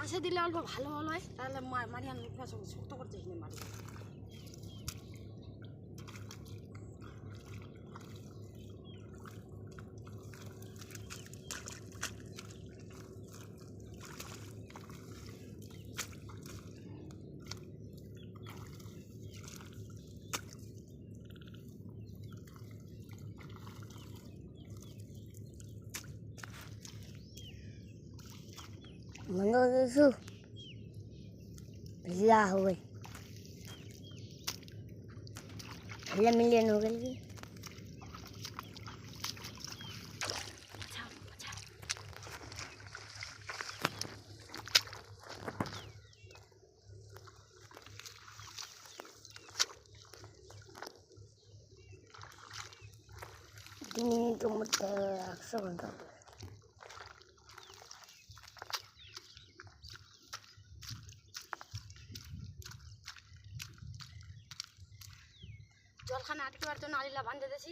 পাশে দিলে অল্প ভালো ভালো হয়, তাহলে মাটি আনলে শক্ত করতে মাটি। बंद हो गई भिल्ला हो गई, भिल्ला मिलियन हो गई। ini cuma 100 घंटा জলখানে আটকেবার জন্য আলিলা বাঁধে দিয়েছি।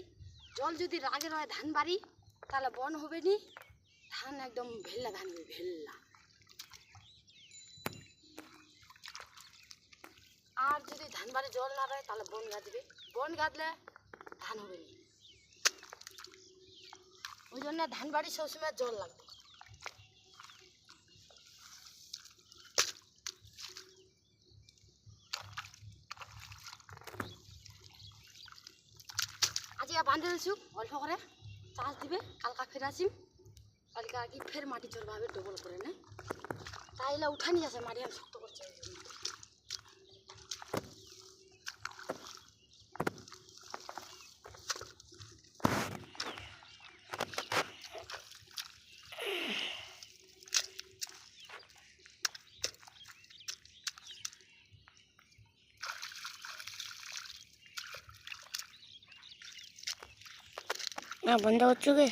জল যদি রাগের হয় ধান বাড়ি, তাহলে বন হবে নি, ধান একদম ভেল্লা ধান হবে, ভেল্লা। আর যদি ধান বাড়ি জল না রয় তাহলে বন গাঁদবে, বন গাঁদলে ধান হবে নি। ওই জন্য ধান বাড়ি সবসময় জল লাগবে। আজকে বাঁধে দিয়েছি অল্প করে, চাষ দিবে, কালকা ফের আসিম, কালকে আর কি ফের মাটি চলবে ডবল করে না, তাইলে উঠানি আছে মাটি আমি শক্ত করছে। बंद हो चुके।